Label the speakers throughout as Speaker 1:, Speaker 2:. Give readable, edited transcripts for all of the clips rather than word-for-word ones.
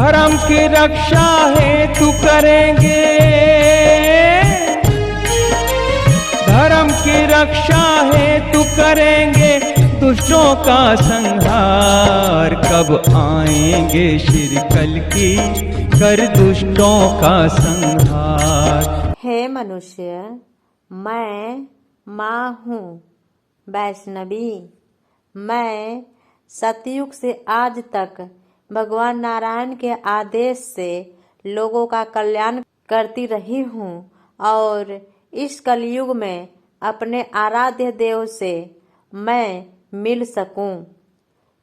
Speaker 1: धर्म की रक्षा हेतु करेंगे, धर्म की रक्षा हेतु करेंगे दुष्टों का संहार। कब आएंगे श्री कल्कि कर दुष्टों का संहार।
Speaker 2: हे मनुष्य, मैं माँ हूँ वैष्णवी। मैं सतयुग से आज तक भगवान नारायण के आदेश से लोगों का कल्याण करती रही हूँ और इस कलयुग में अपने आराध्य देव से मैं मिल सकूं।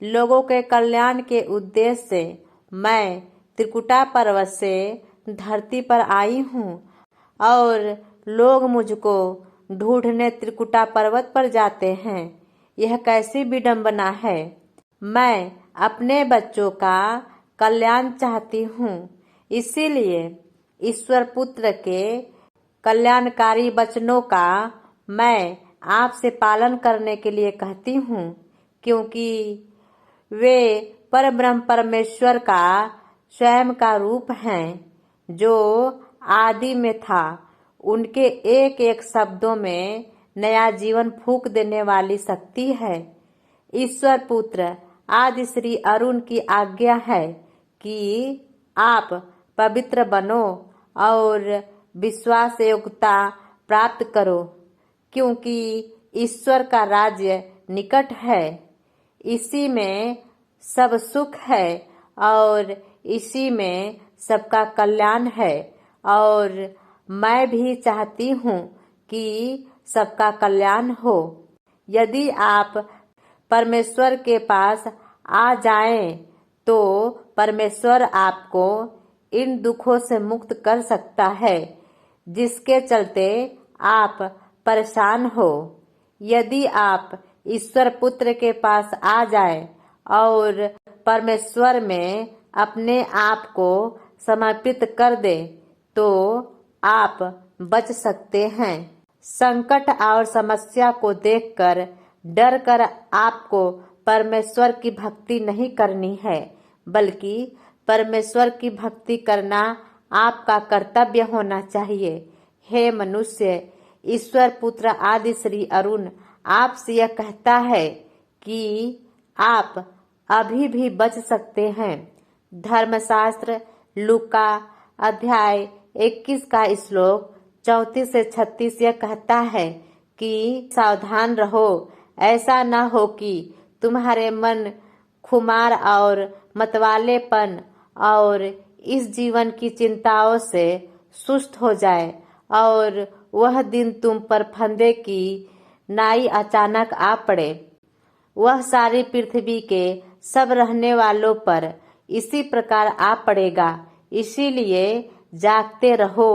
Speaker 2: लोगों के कल्याण के उद्देश्य से मैं त्रिकुटा पर्वत से धरती पर आई हूँ और लोग मुझको ढूंढने त्रिकुटा पर्वत पर जाते हैं। यह कैसी विडंबना है। मैं अपने बच्चों का कल्याण चाहती हूँ, इसीलिए ईश्वर पुत्र के कल्याणकारी वचनों का मैं आपसे पालन करने के लिए कहती हूँ, क्योंकि वे परब्रह्म परमेश्वर का स्वयं का रूप हैं जो आदि में था। उनके एक एक शब्दों में नया जीवन फूंक देने वाली शक्ति है। ईश्वर पुत्र आदि श्री अरुण की आज्ञा है कि आप पवित्र बनो और विश्वास योग्यता प्राप्त करो, क्योंकि ईश्वर का राज्य निकट है। इसी में सब सुख है और इसी में सबका कल्याण है और मैं भी चाहती हूँ कि सबका कल्याण हो। यदि आप परमेश्वर के पास आ जाएं तो परमेश्वर आपको इन दुखों से मुक्त कर सकता है जिसके चलते आप परेशान हो। यदि आप ईश्वर पुत्र के पास आ जाएं और परमेश्वर में अपने आप को समर्पित कर दे तो आप बच सकते हैं। संकट और समस्या को देखकर डर कर आपको परमेश्वर की भक्ति नहीं करनी है, बल्कि परमेश्वर की भक्ति करना आपका कर्तव्य होना चाहिए। हे मनुष्य, ईश्वर पुत्र आदि श्री अरुण आपसे यह कहता है कि आप अभी भी बच सकते हैं। धर्मशास्त्र लूका अध्याय 21 का श्लोक 34 से 36 यह कहता है कि सावधान रहो, ऐसा न हो कि तुम्हारे मन खुमार और मतवालेपन और इस जीवन की चिंताओं से सुस्त हो जाए और वह दिन तुम पर फंदे की नाई अचानक आ पड़े। वह सारी पृथ्वी के सब रहने वालों पर इसी प्रकार आ पड़ेगा। इसीलिए जागते रहो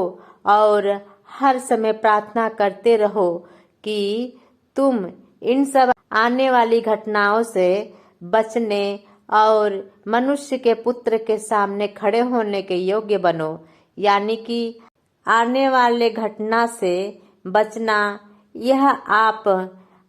Speaker 2: और हर समय प्रार्थना करते रहो कि तुम इन सब आने वाली घटनाओं से बचने और मनुष्य के पुत्र के सामने खड़े होने के योग्य बनो। यानी कि आने वाले घटना से बचना, यह आप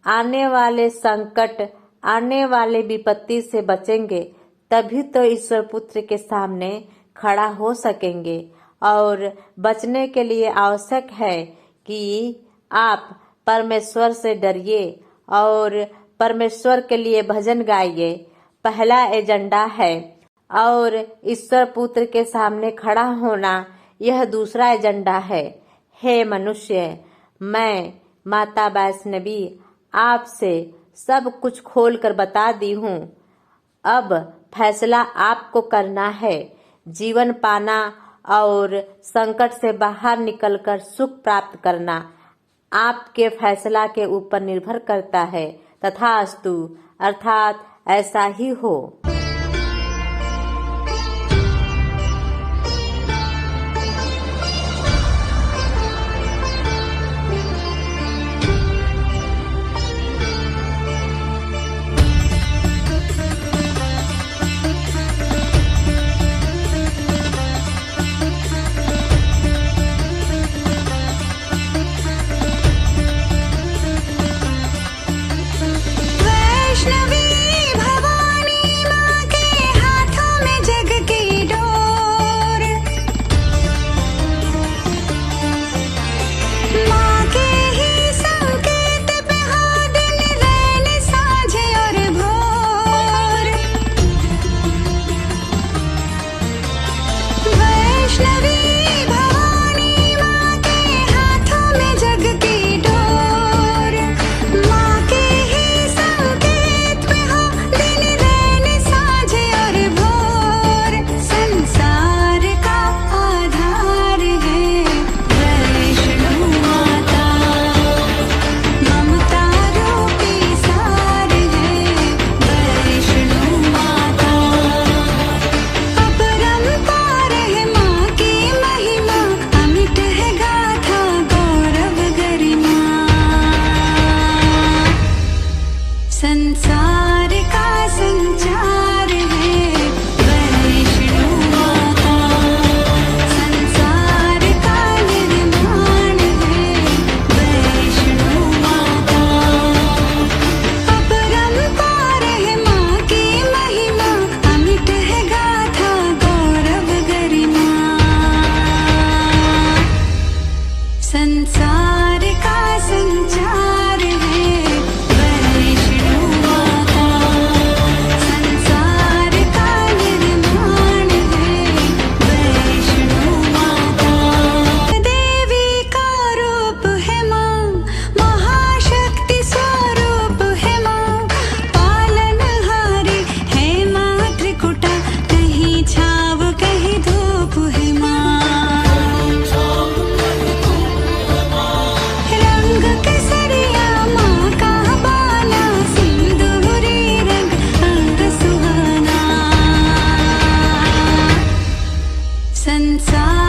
Speaker 2: आने वाले संकट, आने वाले विपत्ति से बचेंगे तभी तो ईश्वर पुत्र के सामने खड़ा हो सकेंगे। और बचने के लिए आवश्यक है कि आप परमेश्वर से डरिए और परमेश्वर के लिए भजन गाइए। पहला एजेंडा है और ईश्वर पुत्र के सामने खड़ा होना यह दूसरा एजेंडा है। हे मनुष्य, मैं माता वैष्णवी आपसे सब कुछ खोल कर बता दी हूँ। अब फैसला आपको करना है। जीवन पाना और संकट से बाहर निकलकर सुख प्राप्त करना आपके फैसला के ऊपर निर्भर करता है। तथास्तु, अर्थात ऐसा ही हो।
Speaker 3: वैष्णवी भवानी माँ संसार